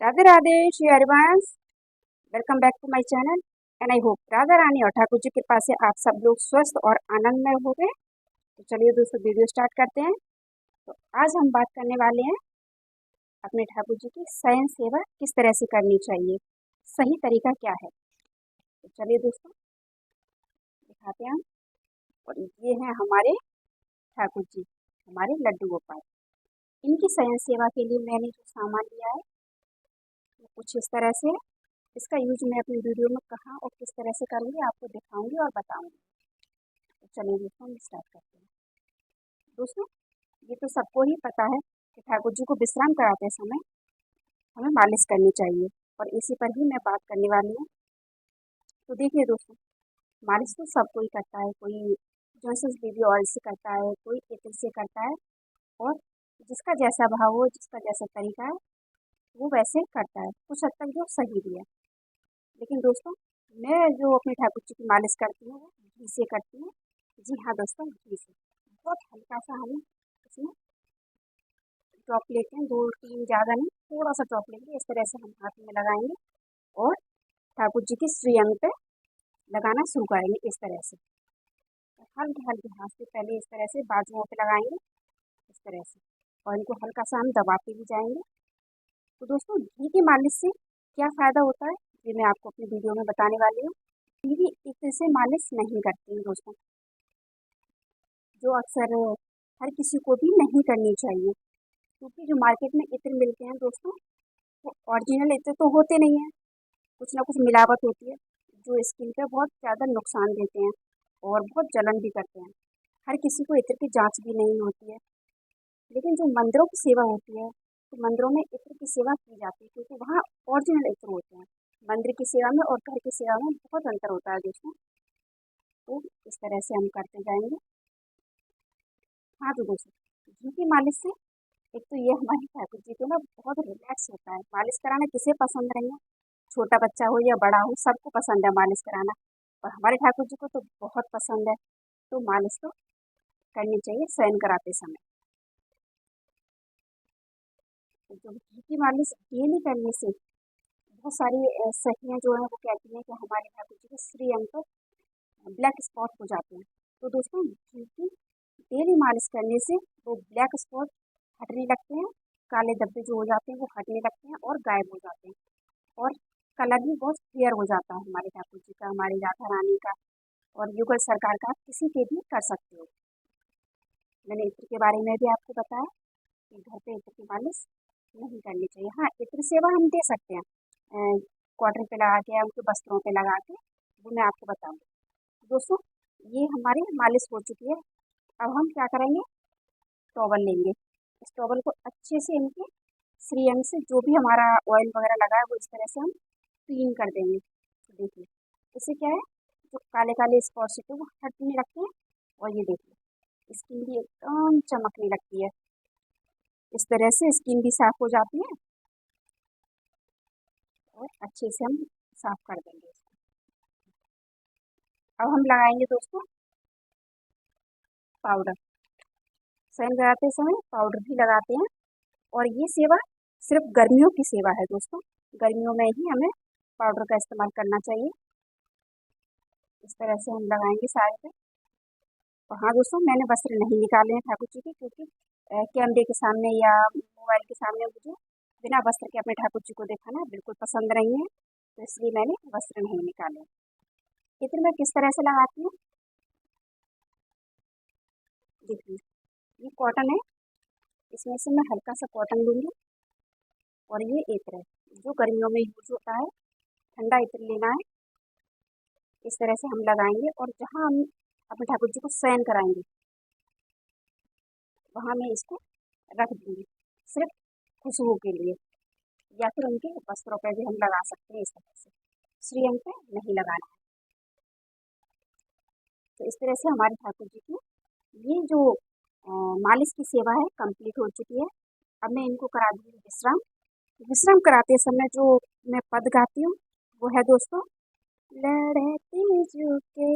Radhe Radhe Shri Harivansh. Welcome back to my channel and I hope Radha Rani और ठाकुर जी की कृपा से आप सब लोग स्वस्थ और आनंदमय हो गए। तो चलिए दोस्तों वीडियो स्टार्ट करते हैं। तो आज हम बात करने वाले हैं अपने ठाकुर जी की शयन सेवा किस तरह से करनी चाहिए, सही तरीका क्या है। तो चलिए दोस्तों दिखाते हैं हम। और ये हैं हमारे ठाकुर जी, हमारे लड्डू गोपाल। इनकी शयन सेवा के लिए मैंने जो सामान लिया है वो कुछ इस तरह से। इसका यूज मैं अपनी वीडियो में कहाँ और किस तरह से करूँगी आपको दिखाऊंगी और बताऊंगी। तो चलिए दोस्तों हम स्टार्ट करते हैं। दोस्तों ये तो सबको ही पता है कि ठाकुर जी को विश्राम कराते समय हमें मालिश करनी चाहिए, और इसी पर ही मैं बात करने वाली हूँ। तो देखिए दोस्तों, मालिश तो सब कोई करता है, कोई जॉनसन्स बेबी ऑयल से करता है, कोई इत्र से करता है, और जिसका जैसा भाव हो, जिसका जैसा तरीका है वो वैसे करता है। कुछ हद तक जो सही भी है। लेकिन दोस्तों मैं जो अपने ठाकुर जी की मालिश करती हूँ वो घी से करती हूँ। जी हाँ दोस्तों, घी से बहुत हल्का सा हम इसमें ड्रॉप लेते हैं, 2-3 ज़्यादा नहीं, थोड़ा सा ड्रॉप लेंगे। इस तरह से हम हाथ में लगाएंगे और ठाकुर जी के श्रीअंग पे लगाना शुरू करेंगे। इस तरह से हल्के हल्के हाथ से पहले इस तरह से बाजुओं पे लगाएंगे, इस तरह से, और इनको हल्का सा हम दबाते भी जाएंगे। तो दोस्तों घी की मालिश से क्या फ़ायदा होता है ये मैं आपको अपनी वीडियो में बताने वाली हूँ। घी की इत्र से मालिश नहीं करती हूँ दोस्तों, जो अक्सर हर किसी को भी नहीं करनी चाहिए, क्योंकि जो मार्केट में इत्र मिलते हैं दोस्तों वो ओरिजिनल इत्र तो होते नहीं हैं, कुछ ना कुछ मिलावट होती है जो स्किन पे बहुत ज़्यादा नुकसान देते हैं और बहुत जलन भी करते हैं। हर किसी को इत्र की जांच भी नहीं होती है। लेकिन जो मंदिरों की सेवा होती है तो मंदिरों में इत्र की सेवा की जाती है, क्योंकि वहाँ ओरिजिनल इत्र होते हैं। मंदिर की सेवा में और घर की सेवा में बहुत अंतर होता है दोस्तों। तो इस तरह से हम करते जाएंगे। हाँ तो दोस्तों घी की मालिश से एक तो ये हमारे ठाकुर जी को ना बहुत रिलैक्स होता है। मालिश कराना किसे पसंद नहीं है, छोटा बच्चा हो या बड़ा हो सबको पसंद है मालिश कराना, और हमारे ठाकुर जी को तो बहुत पसंद है। तो मालिश तो करनी चाहिए शयन कराते समय। तो जो घी की मालिश डेली करने से बहुत सारी सखियाँ जो है वो कहती हैं कि हमारे ठाकुर जी के श्रीअंग पर ब्लैक स्पॉट हो जाते हैं। तो दोस्तों घी की डेली मालिश करने से वो ब्लैक स्पॉट हटने लगते हैं, काले धब्बे जो हो जाते हैं वो हटने लगते हैं और गायब हो जाते हैं, और कलर भी बहुत क्लियर हो जाता है हमारे ठाकुर जी का, हमारी राधा रानी का, और युगल सरकार का, आप किसी के भी कर सकते हो। मैंने इत्र के बारे में भी आपको बताया कि घर पे इत्र की मालिश नहीं करनी चाहिए। हाँ इत्र सेवा हम दे सकते हैं कॉटन पे लगा के या उनके वस्त्रों पे लगा के, वो मैं आपको बताऊँगी। दोस्तों ये हमारी मालिश हो चुकी है। अब हम क्या करेंगे, टॉवल लेंगे। इस टॉवल को अच्छे से इनके श्रीअंग से जो भी हमारा ऑयल वगैरह लगा है वो इस तरह से हम क्लीन कर देंगे। तो देखिए इससे क्या है, जो काले काले स्पॉट्स होते हैं वो हटने लगते हैं, और ये देखिए स्किन भी एकदम चमकने लगती है। इस तरह से स्किन भी साफ हो जाती है और अच्छे से हम साफ कर देंगे इसको। अब हम लगाएंगे दोस्तों पाउडर। शयन कराते समय पाउडर भी लगाते हैं, और ये सेवा सिर्फ गर्मियों की सेवा है दोस्तों। गर्मियों में ही हमें पाउडर का इस्तेमाल करना चाहिए। इस तरह से हम लगाएंगे सारे पे। और हाँ दोस्तों मैंने वस्त्र नहीं निकाले हैं ठाकुर जी के, क्योंकि कैमरे के सामने या मोबाइल के सामने मुझे बिना वस्त्र के अपने ठाकुर जी को दिखाना बिल्कुल पसंद नहीं है, तो इसलिए मैंने वस्त्र नहीं निकाले। इत्र मैं किस तरह से लगाती हूँ देखिए, ये कॉटन है, इसमें से मैं हल्का सा कॉटन लूँगी, और ये इत्र है जो गर्मियों में यूज होता है, ठंडा इत्र लेना है। इस तरह से हम लगाएंगे, और जहाँ हम अपने ठाकुर जी को शयन कराएंगे वहाँ मैं इसको रख दूँगी, सिर्फ खुशबू के लिए, या फिर उनके वस्त्रों पे भी हम लगा सकते हैं। इस तरह से श्रीअंग पे नहीं लगाना है। तो इस तरह से हमारे ठाकुर जी की ये जो मालिश की सेवा है कंप्लीट हो चुकी है। अब मैं इनको करा दूँगी विश्राम। विश्राम कराते समय जो मैं पद गाती हूँ वो है दोस्तों, लड़ती झुके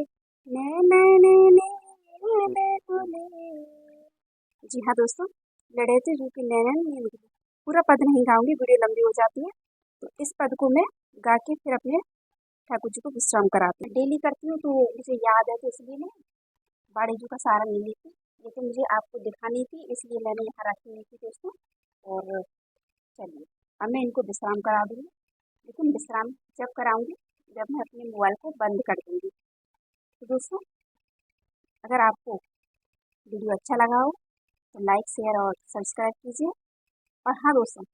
नैनन नीले बुले। जी हाँ दोस्तों, लड़ते झुके नैनन नीले बुले। पूरा पद नहीं गाऊंगी, वीडियो लंबी हो जाती है। तो इस पद को मैं गा के फिर अपने ठाकुर जी को विश्राम कराती हूँ। डेली करती हूँ तो मुझे याद है, तो इसलिए मैं बाड़ीजू का सहारा नहीं लेती, लेकिन मुझे आपको दिखानी थी इसलिए मैंने यहाँ रखी हुई थी दोस्तों। और चलिए अब मैं इनको विश्राम करा दूँगी, लेकिन विश्राम जब कराऊंगी जब मैं अपने मोबाइल को बंद कर दूँगी। तो दोस्तों अगर आपको वीडियो अच्छा लगा हो तो लाइक शेयर और सब्सक्राइब कीजिए। और हाँ दोस्तों,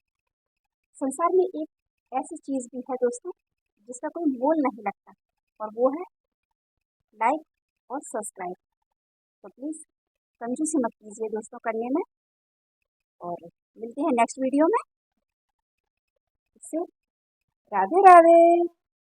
संसार में एक ऐसी चीज़ भी है दोस्तों जिसका कोई मोल नहीं लगता, और वो है लाइक और सब्सक्राइब। तो प्लीज़ कंजूसी मत कीजिए दोस्तों करने में। और मिलते हैं नेक्स्ट वीडियो में। इससे राधे राधे।